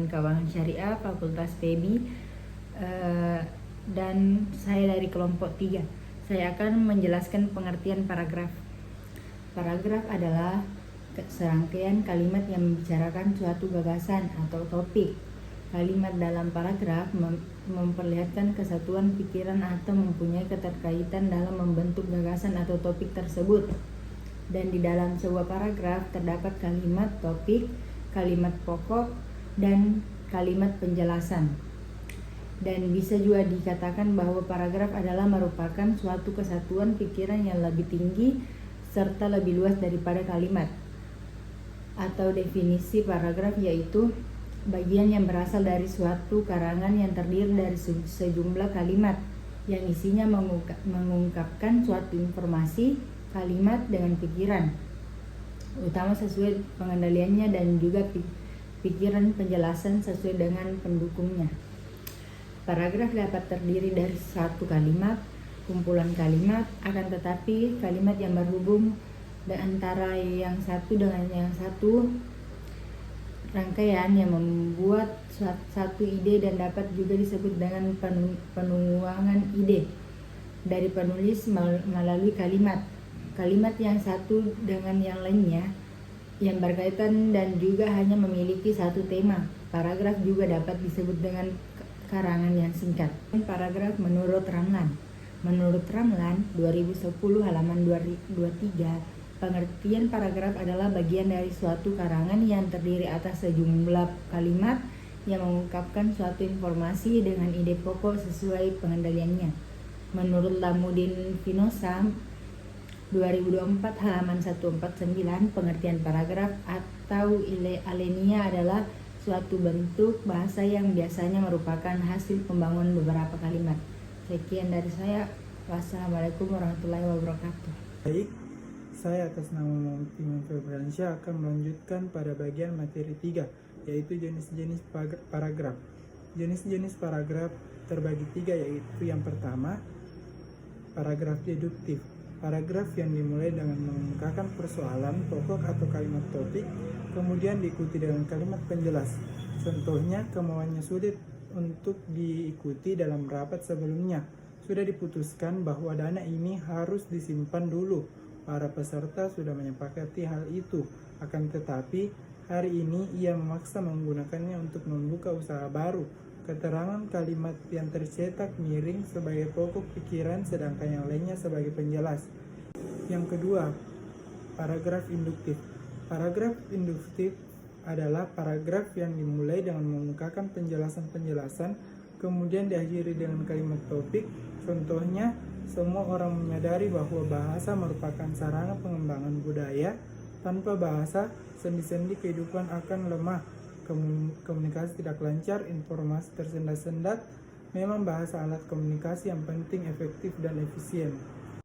Pengembangan Keuangan Syariah Fakultas PEBI, dan saya dari kelompok 3. Saya akan menjelaskan pengertian paragraf. Paragraf adalah serangkaian kalimat yang membicarakan suatu gagasan atau topik. Kalimat dalam paragraf memperlihatkan kesatuan pikiran atau mempunyai keterkaitan dalam membentuk gagasan atau topik tersebut. Dan di dalam sebuah paragraf terdapat kalimat topik, kalimat pokok, dan kalimat penjelasan. Dan bisa juga dikatakan bahwa paragraf adalah merupakan suatu kesatuan pikiran yang lebih tinggi serta lebih luas daripada kalimat. Atau definisi paragraf yaitu bagian yang berasal dari suatu karangan yang terdiri dari sejumlah kalimat yang isinya mengungkapkan suatu informasi, kalimat dengan pikiran utama sesuai pengendaliannya dan juga pikiran penjelasan sesuai dengan pendukungnya. Paragraf dapat terdiri dari satu kalimat, kumpulan kalimat, akan tetapi kalimat yang berhubung antara yang satu dengan yang satu, rangkaian yang membuat satu ide dan dapat juga disebut dengan penuangan ide dari penulis melalui kalimat. Kalimat yang satu dengan yang lainnya yang berkaitan dan juga hanya memiliki satu tema. Paragraf juga dapat disebut dengan karangan yang singkat. Paragraf menurut Ramlan. Menurut Ramlan 2010 halaman 23, pengertian paragraf adalah bagian dari suatu karangan yang terdiri atas sejumlah kalimat yang mengungkapkan suatu informasi dengan ide pokok sesuai pengendaliannya. Menurut Lamuddin Finosa 2024 halaman 149, pengertian paragraf atau alenia adalah suatu bentuk bahasa yang biasanya merupakan hasil pembangunan beberapa kalimat. Sekian dari saya. Wassalamualaikum warahmatullahi wabarakatuh. Baik, saya atas nama Muhammad Imam Febriansyah akan melanjutkan pada bagian materi 3, yaitu jenis-jenis paragraf. Jenis-jenis paragraf terbagi 3, yaitu yang pertama, paragraf deduktif. Paragraf yang dimulai dengan mengemukakan persoalan pokok atau kalimat topik, kemudian diikuti dengan kalimat penjelas. Contohnya, kemauannya sulit untuk diikuti dalam rapat sebelumnya. Sudah diputuskan bahwa dana ini harus disimpan dulu. Para peserta sudah menyepakati hal itu. Akan tetapi, hari ini ia memaksa menggunakannya untuk membuka usaha baru. Keterangan kalimat yang tercetak miring sebagai pokok pikiran, sedangkan yang lainnya sebagai penjelas. Yang kedua, paragraf induktif. Paragraf induktif adalah paragraf yang dimulai dengan mengungkapkan penjelasan-penjelasan, kemudian diakhiri dengan kalimat topik. Contohnya, semua orang menyadari bahwa bahasa merupakan sarana pengembangan budaya. Tanpa bahasa, sendi-sendi kehidupan akan lemah. Komunikasi tidak lancar, informasi tersendat-sendat. Memang bahasa alat komunikasi yang penting, efektif, dan efisien.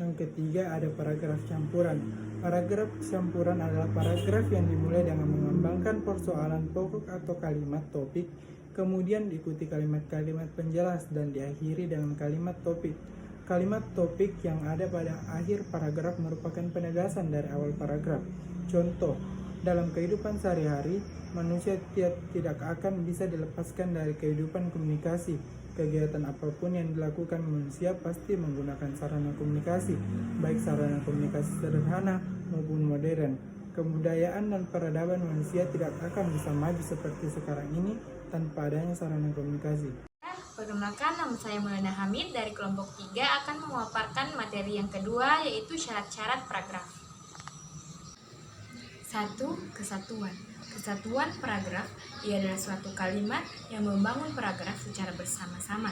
Yang ketiga ada paragraf campuran. Paragraf campuran adalah paragraf yang dimulai dengan mengembangkan persoalan pokok atau kalimat topik, kemudian diikuti kalimat-kalimat penjelas dan diakhiri dengan kalimat topik. Kalimat topik yang ada pada akhir paragraf merupakan penegasan dari awal paragraf. Contoh, dalam kehidupan sehari-hari, manusia tidak akan bisa dilepaskan dari kehidupan komunikasi. Kegiatan apapun yang dilakukan manusia pasti menggunakan sarana komunikasi, baik sarana komunikasi sederhana maupun modern. Kebudayaan dan peradaban manusia tidak akan bisa maju seperti sekarang ini tanpa adanya sarana komunikasi. Perkenalkan, nama saya Maulana Hamid dari kelompok 3 akan memaparkan materi yang kedua, yaitu syarat-syarat paragraf. 1. Kesatuan. Kesatuan paragraf ia adalah suatu kalimat yang membangun paragraf secara bersama-sama,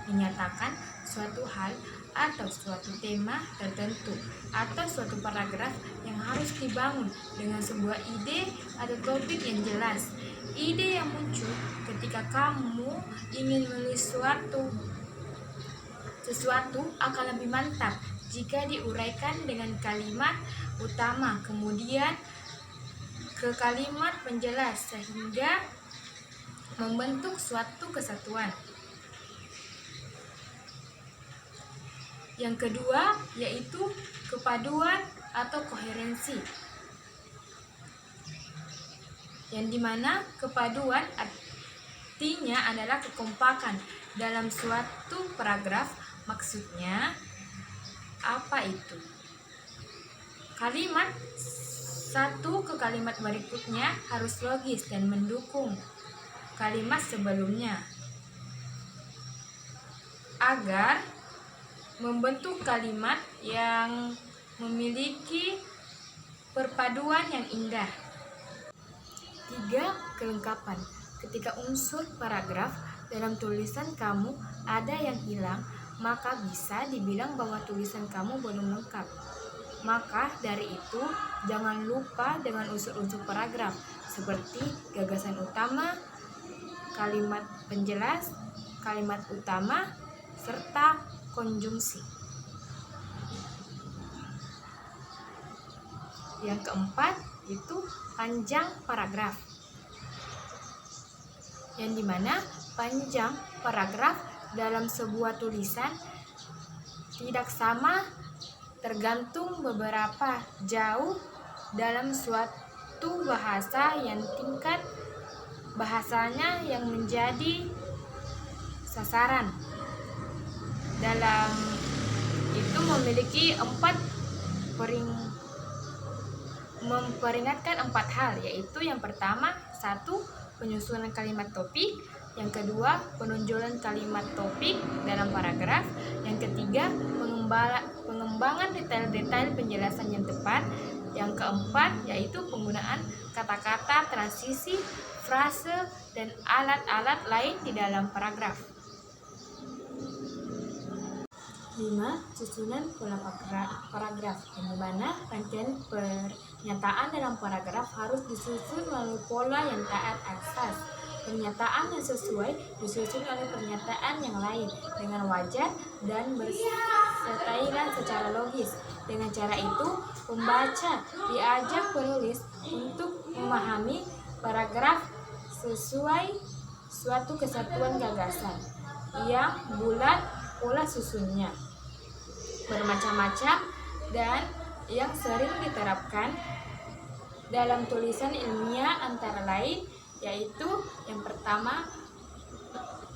menyatakan suatu hal atau suatu tema tertentu atau suatu paragraf yang harus dibangun dengan sebuah ide atau topik yang jelas. Ide yang muncul ketika kamu ingin menulis sesuatu akan lebih mantap jika diuraikan dengan kalimat utama, kemudian ke kalimat penjelas sehingga membentuk suatu kesatuan. Yang kedua yaitu kepaduan atau koherensi, yang dimana kepaduan Buktinya adalah kekompakan dalam suatu paragraf. Maksudnya apa itu? Kalimat satu ke kalimat berikutnya harus logis dan mendukung kalimat sebelumnya agar membentuk kalimat yang memiliki perpaduan yang indah. 3. Kelengkapan. Ketika unsur paragraf dalam tulisan kamu ada yang hilang, maka bisa dibilang bahwa tulisan kamu belum lengkap. Maka dari itu, jangan lupa dengan unsur-unsur paragraf seperti gagasan utama, kalimat penjelas, kalimat utama, serta konjungsi. Yang keempat itu panjang paragraf, yang dimana panjang paragraf dalam sebuah tulisan tidak sama, tergantung beberapa jauh dalam suatu bahasa yang tingkat bahasanya yang menjadi sasaran. Dalam itu memiliki memperingatkan 4 hal, yaitu yang pertama, 1. Penyusunan kalimat topik. Yang kedua, penonjolan kalimat topik dalam paragraf. Yang ketiga, pengembangan detail-detail penjelasan yang tepat. Yang keempat, yaitu penggunaan kata-kata, transisi, frase, dan alat-alat lain di dalam paragraf. 5. Susunan pola paragraf, yang dimana rangkaian pernyataan dalam paragraf harus disusun melalui pola yang taat asas. Pernyataan yang sesuai disusun oleh pernyataan yang lain dengan wajar dan bersetairan secara logis. Dengan cara itu, pembaca diajak penulis untuk memahami paragraf sesuai suatu kesatuan gagasan yang bulat. Pola susunnya bermacam-macam dan yang sering diterapkan dalam tulisan ilmiah antara lain yaitu yang pertama,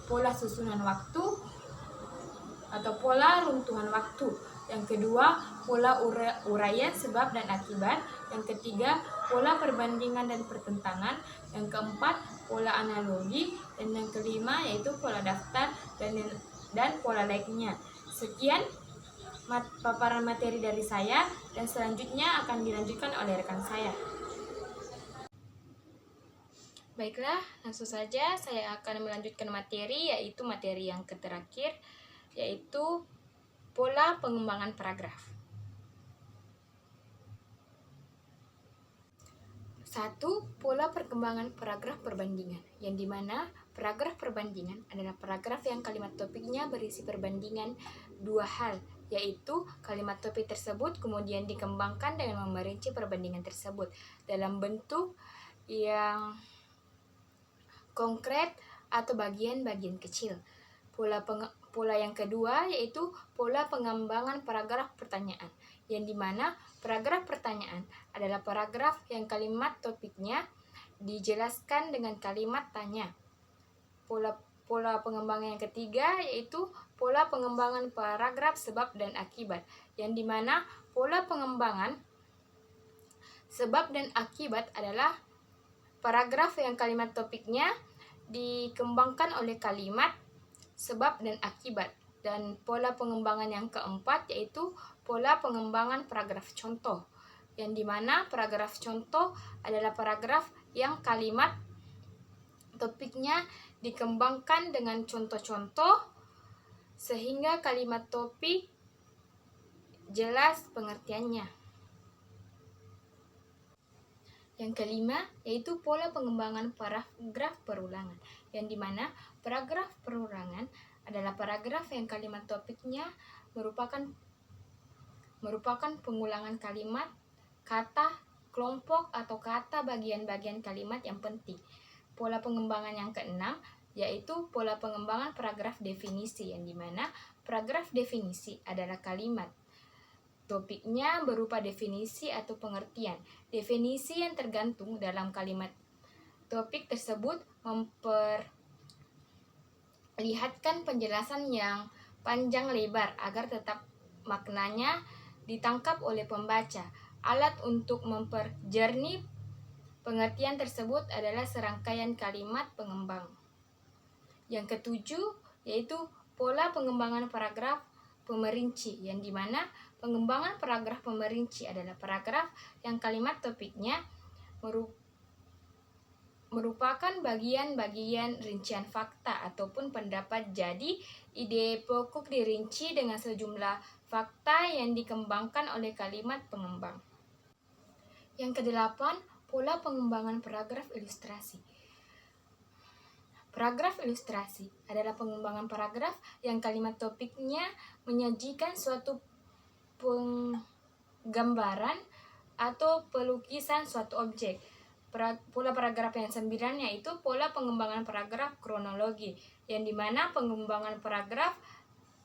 pola susunan waktu atau pola runtuhan waktu. Yang kedua, pola uraian sebab dan akibat. Yang ketiga, pola perbandingan dan pertentangan. Yang keempat, pola analogi. Dan yang kelima yaitu pola daftar dan pola lainnya. Sekian paparan materi dari saya, dan selanjutnya akan dilanjutkan oleh rekan saya. Baiklah, langsung saja saya akan melanjutkan materi, yaitu materi yang terakhir, yaitu pola pengembangan paragraf. 1. Pola perkembangan paragraf perbandingan, yang dimana paragraf perbandingan adalah paragraf yang kalimat topiknya berisi perbandingan 2 hal, yaitu kalimat topik tersebut kemudian dikembangkan dengan memerinci perbandingan tersebut dalam bentuk yang konkret atau bagian-bagian kecil. Pola yang kedua yaitu pola pengembangan paragraf pertanyaan, yang dimana paragraf pertanyaan adalah paragraf yang kalimat topiknya dijelaskan dengan kalimat tanya. Pola pengembangan yang ketiga yaitu pola pengembangan paragraf sebab dan akibat, yang dimana pola pengembangan sebab dan akibat adalah paragraf yang kalimat topiknya dikembangkan oleh kalimat sebab dan akibat. Dan pola pengembangan yang keempat yaitu pola pengembangan paragraf contoh, yang dimana paragraf contoh adalah paragraf yang kalimat topiknya dikembangkan dengan contoh-contoh sehingga kalimat topik jelas pengertiannya. Yang kelima yaitu pola pengembangan paragraf perulangan, yang dimana paragraf perulangan adalah paragraf yang kalimat topiknya merupakan pengulangan kalimat, kata, kelompok, atau kata bagian-bagian kalimat yang penting. Pola pengembangan yang keenam yaitu pola pengembangan paragraf definisi, yang dimana paragraf definisi adalah kalimat topiknya berupa definisi atau pengertian. Definisi yang tergantung dalam kalimat topik tersebut lihatkan penjelasan yang panjang lebar agar tetap maknanya ditangkap oleh pembaca. Alat untuk memperjernih pengertian tersebut adalah serangkaian kalimat pengembang. Yang ketujuh yaitu pola pengembangan paragraf pemerinci, yang dimana pengembangan paragraf pemerinci adalah paragraf yang kalimat topiknya merupakan bagian-bagian rincian fakta ataupun pendapat. Jadi, ide pokok dirinci dengan sejumlah fakta yang dikembangkan oleh kalimat pengembang. Yang kedelapan, pola pengembangan paragraf ilustrasi. Paragraf ilustrasi adalah pengembangan paragraf yang kalimat topiknya menyajikan suatu penggambaran atau pelukisan suatu objek. Pola paragraf yang 9 yaitu pola pengembangan paragraf kronologi, yang dimana pengembangan paragraf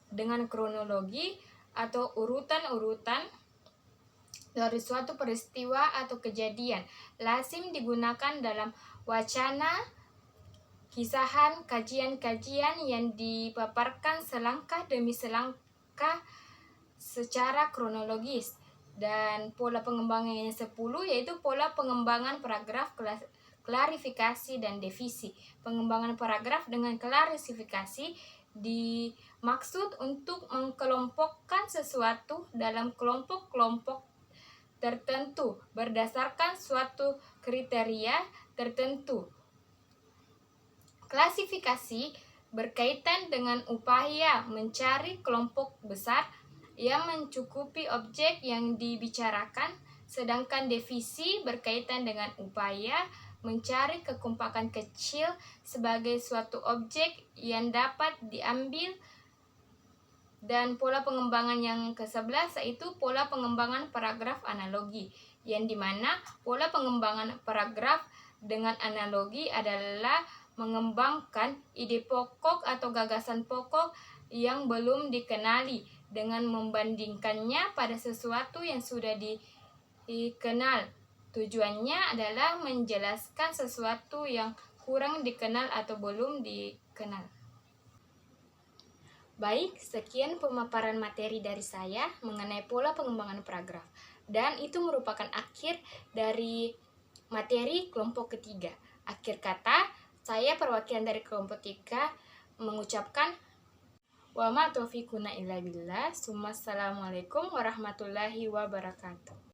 dengan kronologi atau urutan-urutan dari suatu peristiwa atau kejadian lazim digunakan dalam wacana, kisahan, kajian-kajian yang dipaparkan selangkah demi selangkah secara kronologis. Dan pola pengembangan yang 10 yaitu pola pengembangan paragraf klarifikasi dan divisi. Pengembangan paragraf dengan klarifikasi dimaksud untuk mengkelompokkan sesuatu dalam kelompok-kelompok tertentu berdasarkan suatu kriteria tertentu. Klasifikasi berkaitan dengan upaya mencari kelompok besar yang mencukupi objek yang dibicarakan, sedangkan divisi berkaitan dengan upaya mencari kekompakan kecil sebagai suatu objek yang dapat diambil. Dan pola pengembangan yang ke-11 yaitu pola pengembangan paragraf analogi, yang dimana pola pengembangan paragraf dengan analogi adalah mengembangkan ide pokok atau gagasan pokok yang belum dikenali dengan membandingkannya pada sesuatu yang sudah dikenal. Tujuannya adalah menjelaskan sesuatu yang kurang dikenal atau belum dikenal. Baik, sekian pemaparan materi dari saya mengenai pola pengembangan paragraf. Dan itu merupakan akhir dari materi kelompok ketiga. Akhir kata, saya perwakilan dari kelompok 3 mengucapkan wa ma taufiquna illa billah. Assalamualaikum warahmatullahi wabarakatuh.